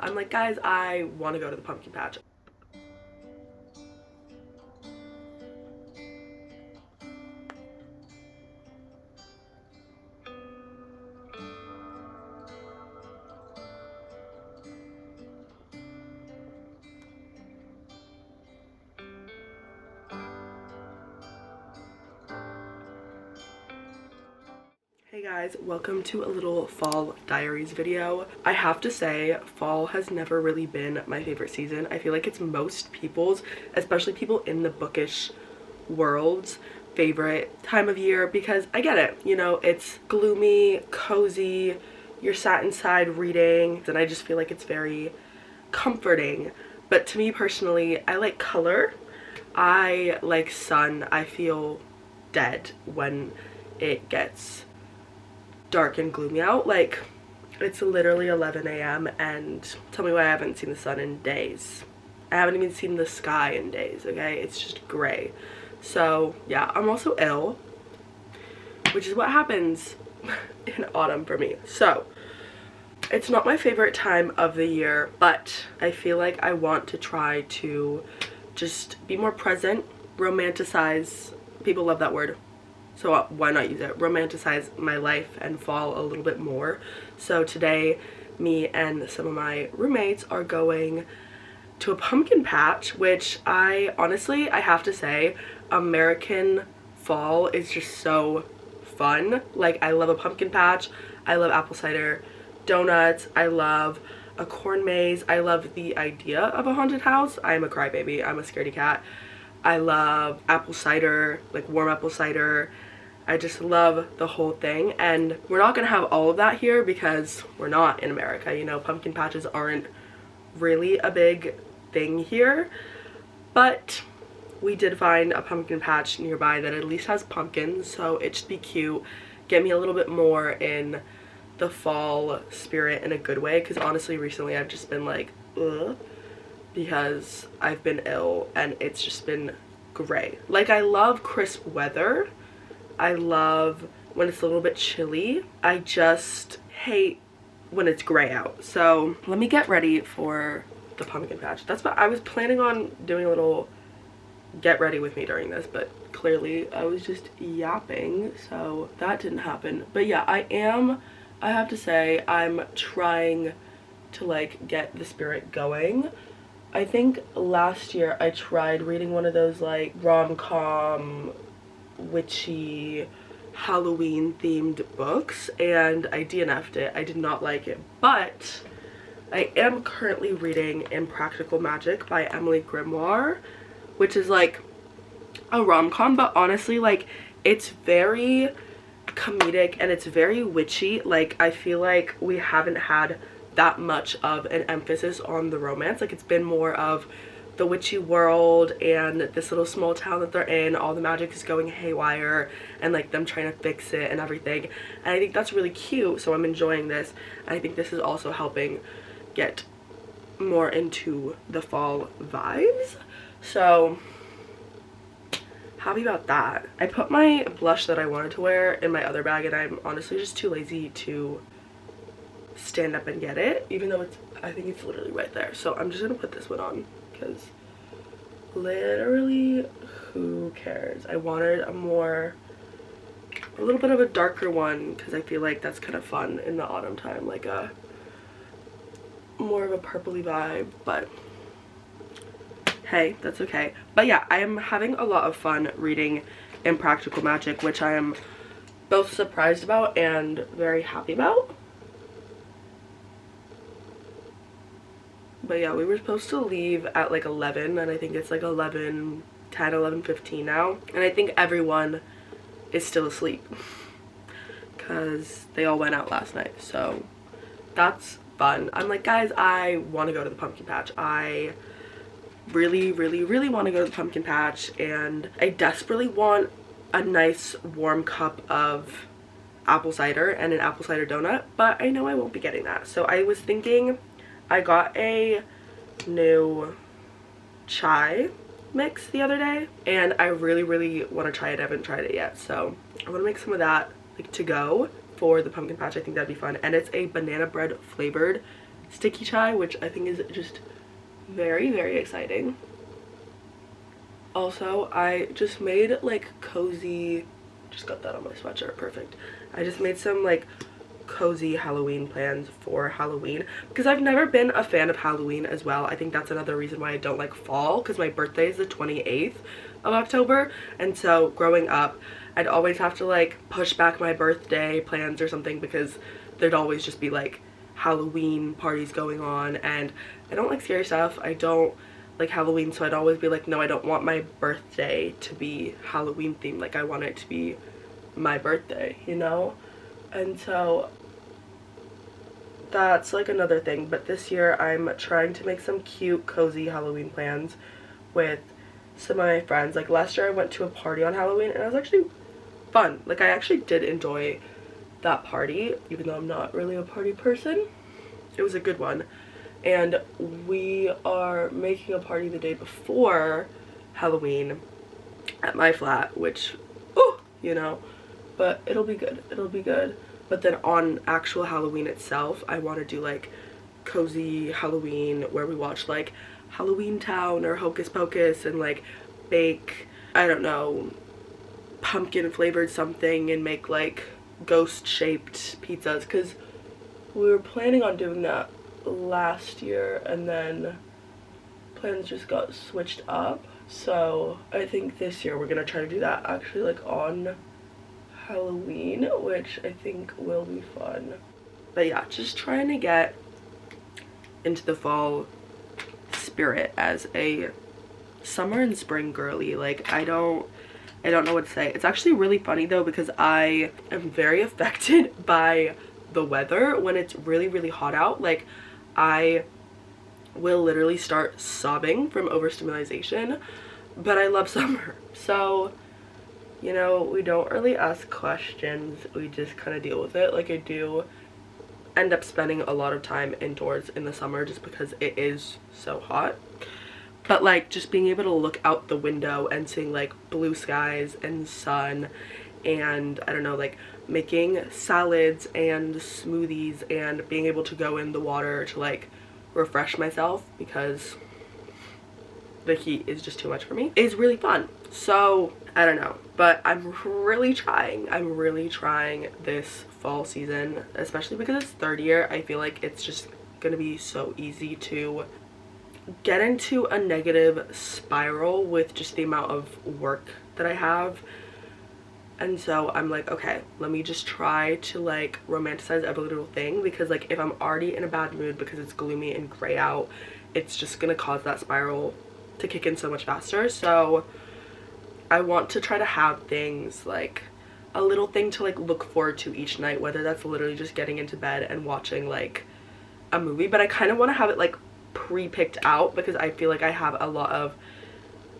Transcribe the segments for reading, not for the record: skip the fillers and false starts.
I'm like, guys, I want to go to the pumpkin patch. Hey guys, welcome to a little fall diaries video. I have to say, fall has never really been my favorite season. I feel like it's most people's, especially people in the bookish world's favorite time of year because I get it, you know, it's gloomy, cozy, you're sat inside reading, and I just feel like it's very comforting. But to me personally, I like color. I like sun. I feel dead when it gets dark and gloomy out. Like, it's literally 11 a.m. and tell me why I haven't seen the sun in days. I haven't even seen the sky in days, okay? It's just gray. So yeah, I'm also ill, which is what happens in autumn for me. So it's not my favorite time of the year, but I feel like I want to try to just be more present, romanticize, people love that word, so why not use it, romanticize my life and fall a little bit more. So today, me and some of my roommates are going to a pumpkin patch, which I have to say, American fall is just so fun. Like, I love a pumpkin patch, I love apple cider donuts, I love a corn maze, I love the idea of a haunted house. I am a crybaby, I'm a scaredy cat. I love apple cider, like warm apple cider. I just love the whole thing, and we're not gonna have all of that here because we're not in America, you know, pumpkin patches aren't really a big thing here, but we did find a pumpkin patch nearby that at least has pumpkins, so it should be cute, get me a little bit more in the fall spirit in a good way, because honestly recently I've just been like, ugh, because I've been ill and it's just been gray. Like, I love crisp weather, I love when it's a little bit chilly, I just hate when it's gray out. So let me get ready for the pumpkin patch. That's what I was planning on doing, a little get ready with me during this, but clearly I was just yapping, so that didn't happen. But yeah, I have to say, I'm trying to like get the spirit going. I think last year I tried reading one of those like rom-com witchy Halloween themed books and I DNF'd it. I did not like it, but I am currently reading Impractical Magic by Emily Grimoire, which is like a rom-com, but honestly, like, it's very comedic and it's very witchy. Like, I feel like we haven't had that much of an emphasis on the romance. Like, it's been more of the witchy world and this little small town that they're in, all the magic is going haywire and like them trying to fix it and everything, and I think that's really cute, so I'm enjoying this, and I think this is also helping get more into the fall vibes, so happy about that. I put my blush that I wanted to wear in my other bag and I'm honestly just too lazy to stand up and get it, even though I think it's literally right there, so I'm just gonna put this one on because literally who cares. I wanted a little bit of a darker one because I feel like that's kind of fun in the autumn time, like a more of a purpley vibe, but hey, that's okay. But yeah, I am having a lot of fun reading Impractical Magic, which I am both surprised about and very happy about. But yeah, we were supposed to leave at like 11 and I think it's like 11:10, 11:15 now, and I think everyone is still asleep because they all went out last night, so that's fun. I'm like, guys, I want to go to the pumpkin patch. I really want to go to the pumpkin patch, and I desperately want a nice warm cup of apple cider and an apple cider donut, but I know I won't be getting that. So I was thinking, I got a new chai mix the other day and I really want to try it. I haven't tried it yet, so I want to make some of that like to go for the pumpkin patch. I think that'd be fun, and it's a banana bread flavored sticky chai, which I think is just very, very exciting. Also, I just made like cozy, just got that on my sweatshirt, perfect. I just made some like cozy Halloween plans for Halloween because I've never been a fan of Halloween as well. I think that's another reason why I don't like fall, because my birthday is the 28th of October, and so growing up I'd always have to like push back my birthday plans or something because there'd always just be like Halloween parties going on, and I don't like scary stuff. I don't like Halloween, so I'd always be like, no, I don't want my birthday to be Halloween themed. Like I want it to be my birthday, you know? And so that's like another thing. But this year I'm trying to make some cute cozy Halloween plans with some of my friends. Like last year I went to a party on Halloween and it was actually fun. Like I actually did enjoy that party, even though I'm not really a party person. It was a good one. And we are making a party the day before Halloween at my flat, which, oh, you know, but it'll be good. It'll be good. But then on actual Halloween itself, I want to do like cozy Halloween where we watch like Halloween Town or Hocus Pocus and like bake, I don't know, pumpkin flavored something and make like ghost shaped pizzas, because we were planning on doing that last year and then plans just got switched up. So I think this year we're gonna try to do that actually like on Halloween, which I think will be fun. But yeah, just trying to get into the fall spirit as a summer and spring girly. Like I don't know what to say. It's actually really funny though, because I am very affected by the weather when it's really, really hot out. Like I will literally start sobbing from overstimulation, but I love summer. So, you know, we don't really ask questions, we just kind of deal with it. Like I do end up spending a lot of time indoors in the summer just because it is so hot. But like just being able to look out the window and seeing like blue skies and sun and I don't know, like making salads and smoothies and being able to go in the water to like refresh myself because the heat is just too much for me is really fun. So I don't know, but I'm really trying this fall season, especially because it's third year. I feel like it's just gonna be so easy to get into a negative spiral with just the amount of work that I have. And so I'm like, okay, let me just try to like romanticize every little thing, because like if I'm already in a bad mood because it's gloomy and gray out, it's just gonna cause that spiral to kick in so much faster. So I want to try to have things like a little thing to like look forward to each night, whether that's literally just getting into bed and watching like a movie, but I kind of want to have it like pre-picked out because I feel like I have a lot of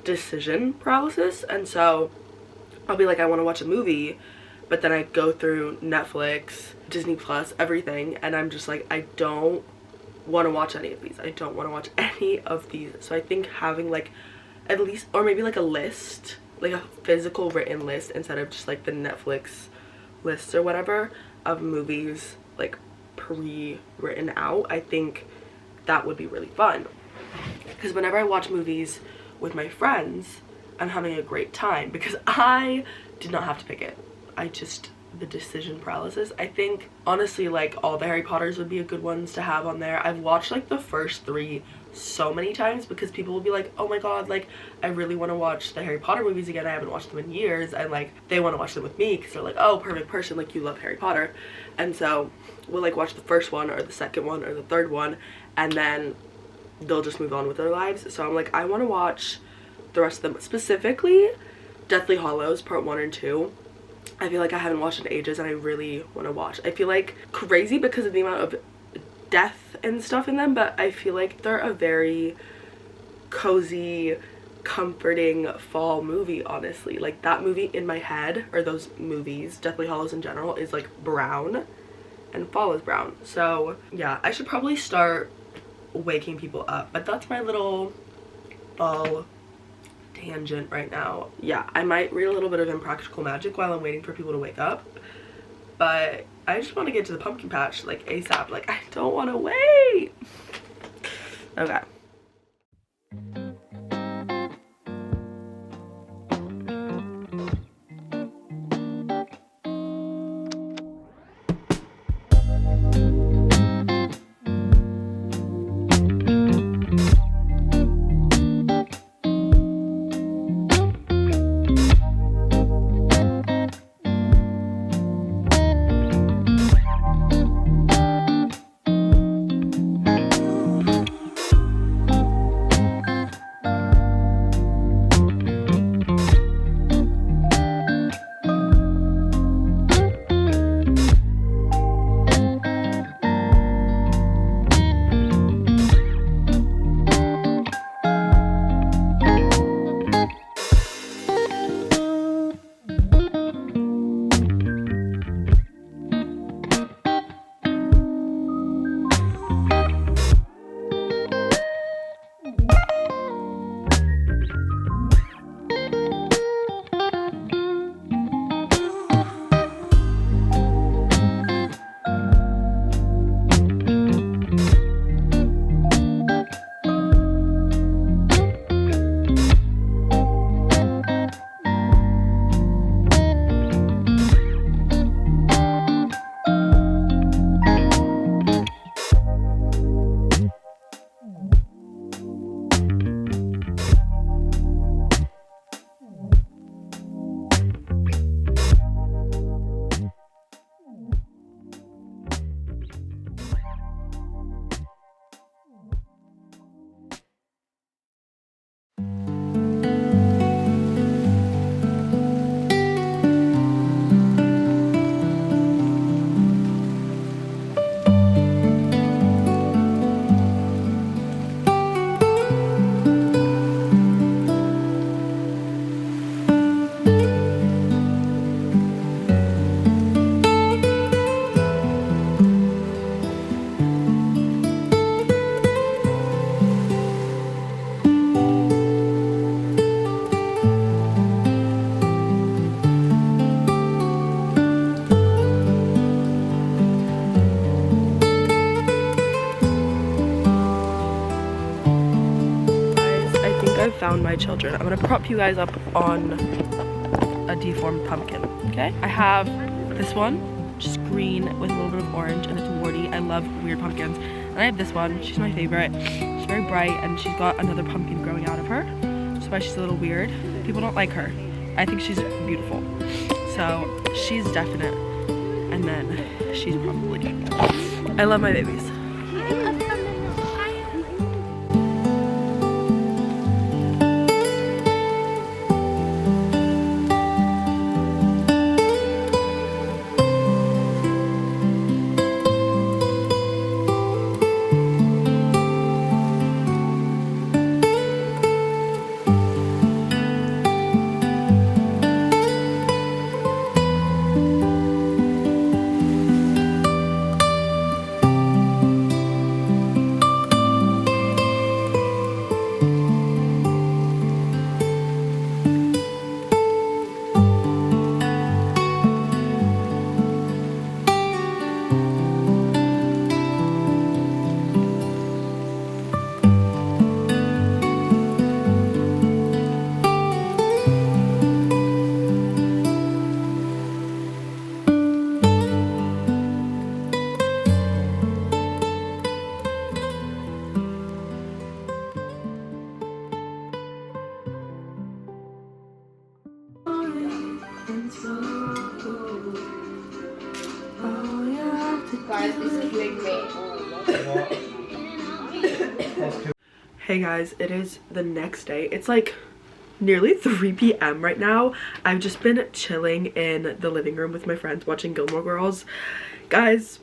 decision paralysis. And so I'll be like, I want to watch a movie, but then I go through Netflix, Disney Plus, everything, and I'm just like, I don't want to watch any of these. I don't want to watch any of these. So I think having like at least, or maybe like a list, like a physical written list instead of just like the Netflix lists or whatever of movies like pre-written out, I think that would be really fun. Because whenever I watch movies with my friends, I'm having a great time because I did not have to pick it. The decision paralysis. I think honestly like all the Harry Potters would be a good ones to have on there. I've watched like the first 3 so many times because people will be like, oh my god, like I really want to watch the Harry Potter movies again. I haven't watched them in years, and like they want to watch them with me because they're like, oh, perfect person, like you love Harry Potter. And so we'll like watch the first one or the second one or the third one, and then they'll just move on with their lives. So I'm like, I want to watch the rest of them, specifically Deathly Hallows Part 1 and 2. I feel like I haven't watched in ages and I really want to watch. I feel like crazy because of the amount of death and stuff in them, but I feel like they're a very cozy, comforting fall movie, honestly. Like that movie in my head, or those movies, Deathly Hallows in general, is like brown and fall is brown. So yeah, I should probably start waking people up, but that's my little fall tangent right now. Yeah, I might read a little bit of Impractical Magic while I'm waiting for people to wake up, but I just want to get to the pumpkin patch like ASAP. Like I don't want to wait. Okay. I found my children. I'm gonna prop you guys up on a deformed pumpkin, okay? I have this one, just green with a little bit of orange, and it's warty. I love weird pumpkins. And I have this one, she's my favorite. She's very bright, and she's got another pumpkin growing out of her. That's why she's a little weird. People don't like her. I think she's beautiful. So she's definite, and then she's probably. I love my babies. Hey guys, it is the next day. It's like nearly 3 p.m. right now. I've just been chilling in the living room with my friends watching Gilmore Girls. Guys,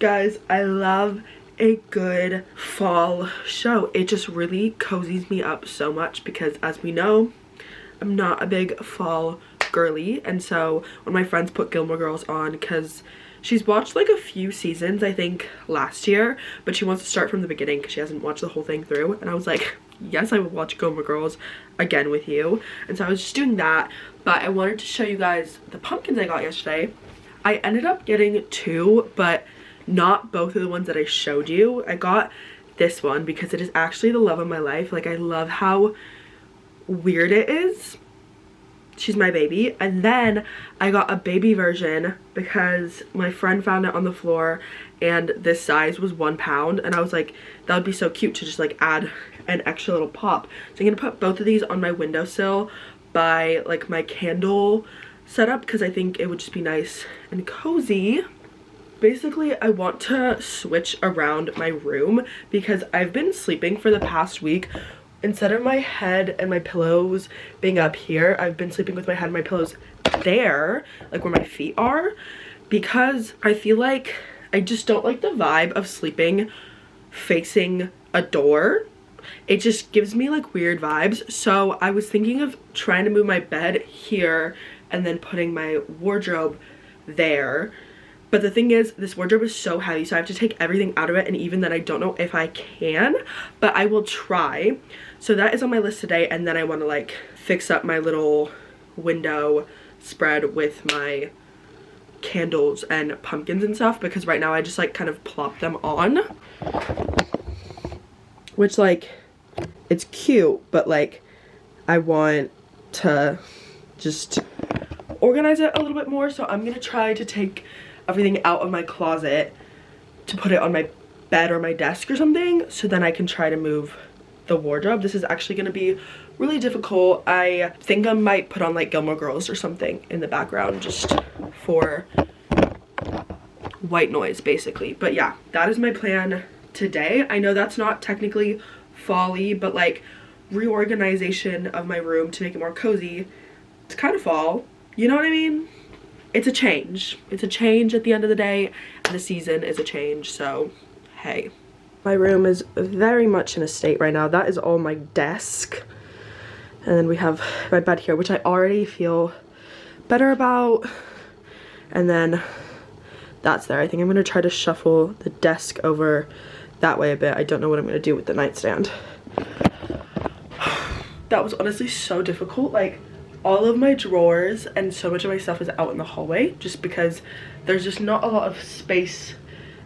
I love a good fall show. It just really cozies me up so much because, as we know, I'm not a big fall girly, and so when my friends put Gilmore Girls on, because she's watched like a few seasons I think last year, but she wants to start from the beginning because she hasn't watched the whole thing through, and I was like, yes, I would watch Gilmore Girls again with you. And so I was just doing that, but I wanted to show you guys the pumpkins I got yesterday. I ended up getting 2, but not both of the ones that I showed you. I got this one because it is actually the love of my life. Like, I love how weird it is. She's my baby. And then I got a baby version because my friend found it on the floor and this size was 1 pound, and I was like, that would be so cute to just like add an extra little pop. So I'm gonna put both of these on my windowsill by like my candle setup because I think it would just be nice and cozy. Basically, I want to switch around my room because I've been sleeping for the past week. Instead of my head and my pillows being up here, I've been sleeping with my head and my pillows there, like where my feet are, because I feel like I just don't like the vibe of sleeping facing a door. It just gives me like weird vibes. So I was thinking of trying to move my bed here and then putting my wardrobe there. But the thing is, this wardrobe is so heavy, so I have to take everything out of it, and even then I don't know if I can, but I will try. So that is on my list today, and then I want to like fix up my little window spread with my candles and pumpkins and stuff, because right now I just like kind of plop them on, which like, it's cute, but like I want to just organize it a little bit more. So I'm gonna try to take everything out of my closet to put it on my bed or my desk or something, so then I can try to move the wardrobe. This is actually going to be really difficult. I think I might put on like Gilmore Girls or something in the background just for white noise basically. But yeah, that is my plan today. I know that's not technically fall-y, but like reorganization of my room to make it more cozy, it's kind of fall, you know what I mean? It's a change. It's a change at the end of the day, and the season is a change, so hey. My room is very much in a state right now. That is all my desk. And then we have my bed here, which I already feel better about. And then that's there. I think I'm gonna try to shuffle the desk over that way a bit. I don't know what I'm gonna do with the nightstand. That was honestly so difficult. Like, all of my drawers and so much of my stuff is out in the hallway just because there's just not a lot of space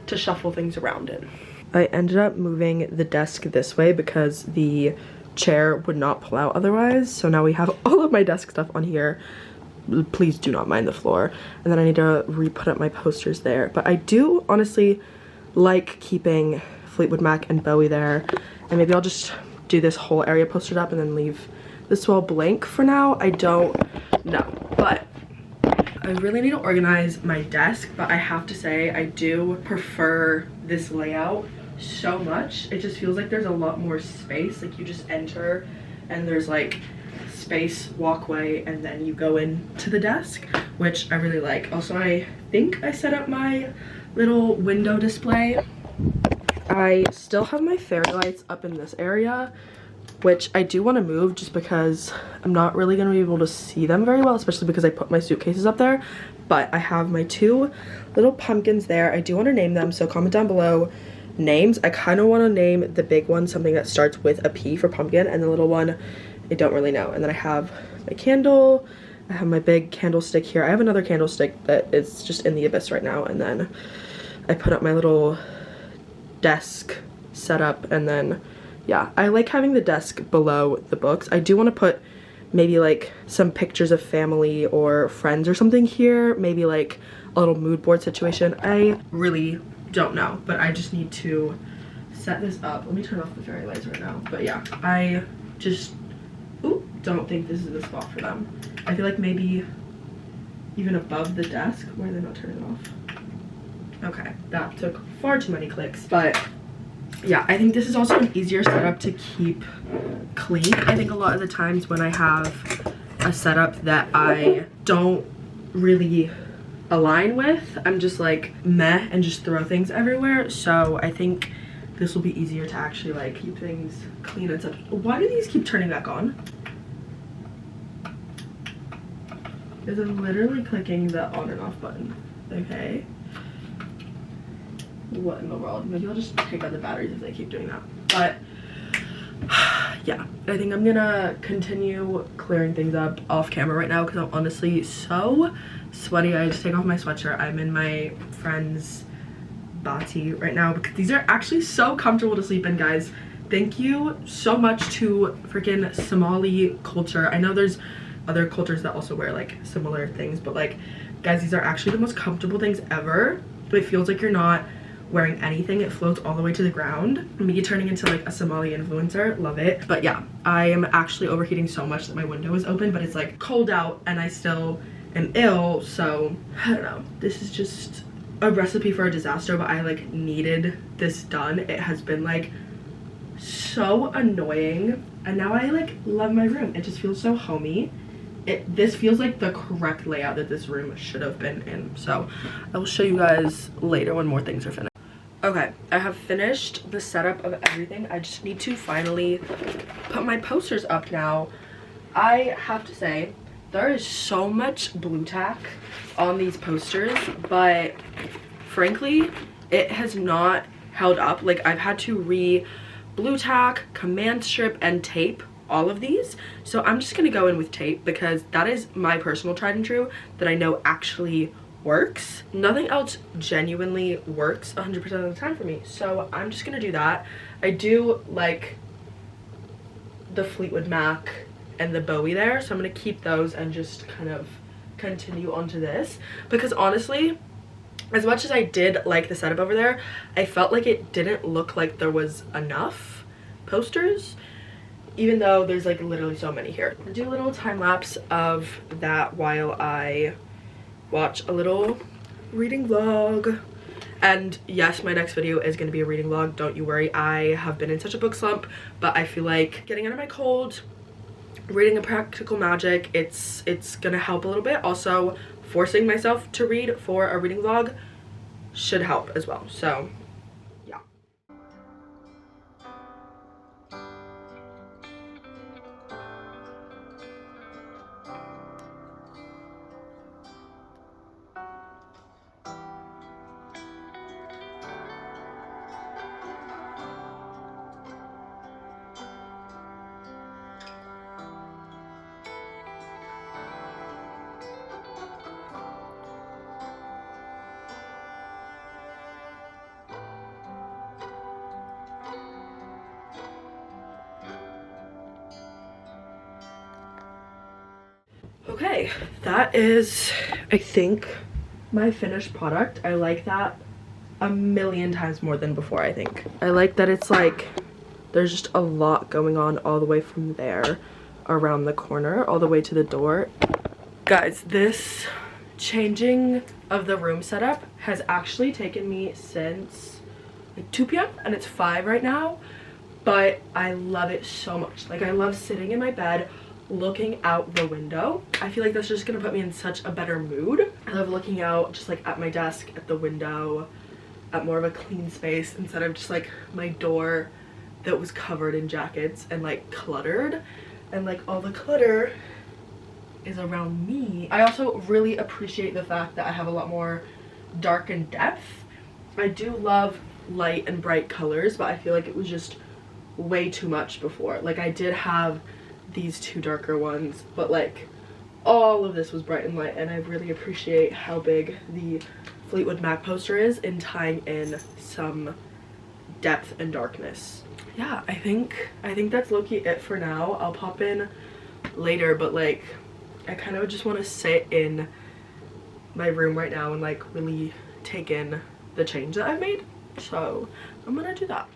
to shuffle things around in. I ended up moving the desk this way because the chair would not pull out otherwise. So now we have all of my desk stuff on here. Please do not mind the floor. And then I need to re-put up my posters there. But I do honestly like keeping Fleetwood Mac and Bowie there. And maybe I'll just do this whole area postered up and then leave this wall blank for now. I don't know, but I really need to organize my desk. But I have to say, I do prefer this layout so much. It just feels like there's a lot more space. Like, you just enter and there's like space, walkway, and then you go into the desk, which I really like. Also, I think I set up my little window display. I still have my fairy lights up in this area, which I do want to move just because I'm not really going to be able to see them very well, especially because I put my suitcases up there. But I have my 2 little pumpkins there. I do want to name them, so comment down below names. I kind of want to name the big one something that starts with a P for pumpkin, and the little one I don't really know. And then I have my candle. I have my big candlestick here. I have another candlestick that is just in the abyss right now, and then I put up my little desk setup, and then yeah, I like having the desk below the books. I do want to put maybe like some pictures of family or friends or something here, maybe like a little mood board situation. I really don't know, but I just need to set this up. Let me turn off the fairy lights right now. But yeah, I just don't think this is the spot for them. I feel like maybe even above the desk. Why are they not turning it off? Okay, that took far too many clicks, but yeah, I think this is also an easier setup to keep clean. I think a lot of the times when I have a setup that I don't really align with, I'm just like meh and just throw things everywhere. So I think this will be easier to actually like keep things clean and stuff. Why do these keep turning back on? Because I'm literally clicking the on and off button. Okay. What in the world? Maybe I'll just take out the batteries if they keep doing that. But yeah, I think I'm gonna continue clearing things up off camera right now because I'm honestly so sweaty. I just take off my sweatshirt. I'm in my friend's bati right now because these are actually so comfortable to sleep in, guys. Thank you so much to freaking Somali culture. I know there's other cultures that also wear like similar things, but like, guys, these are actually the most comfortable things ever. It feels like you're not wearing anything. It floats all the way to the ground. Me turning into like a Somali influencer, love it. But yeah, I am actually overheating so much that my window is open, but it's like cold out and I still am ill, so I don't know. This is just a recipe for a disaster, but I like needed this done. It has been like so annoying, and now I like love my room. It just feels so homey. This feels like the correct layout that this room should have been in, so I will show you guys later when more things are finished. Okay, I have finished the setup of everything. I just need to finally put my posters up now. I have to say, there is so much blue tack on these posters, but frankly, it has not held up. Like, I've had to blue tack, command strip, and tape all of these, so I'm just gonna go in with tape because that is my personal tried and true that I know actually works. Nothing else genuinely works 100% of the time for me, so I'm just gonna do that. I do like the Fleetwood Mac and the Bowie there, so I'm gonna keep those and just kind of continue onto this because honestly, as much as I did like the setup over there, I felt like it didn't look like there was enough posters, even though there's like literally so many here. I'll do a little time lapse of that while I watch a little reading vlog. And yes, my next video is going to be a reading vlog, don't you worry. I have been in such a book slump, but I feel like getting under my cold, reading a Practical Magic, it's gonna help a little bit. Also, forcing myself to read for a reading vlog should help as well, so yeah. Okay, that is, I think, my finished product. I like that a million times more than before, I think. I like that it's like, there's just a lot going on all the way from there, around the corner, all the way to the door. Guys, this changing of the room setup has actually taken me since like 2 p.m. and it's 5 right now, but I love it so much. Like, I love sitting in my bed looking out the window. I feel like that's just gonna put me in such a better mood. I love looking out just like at my desk, at the window, at more of a clean space instead of just like my door that was covered in jackets and like cluttered, and like all the clutter is around me. I also really appreciate the fact that I have a lot more dark and depth. I do love light and bright colors, but I feel like it was just way too much before. Like, I did have these 2 darker ones, but like all of this was bright and light, and I really appreciate how big the Fleetwood Mac poster is in tying in some depth and darkness. Yeah, I think that's low-key it for now. I'll pop in later, but like I kind of just want to sit in my room right now and like really take in the change that I've made, so I'm gonna do that.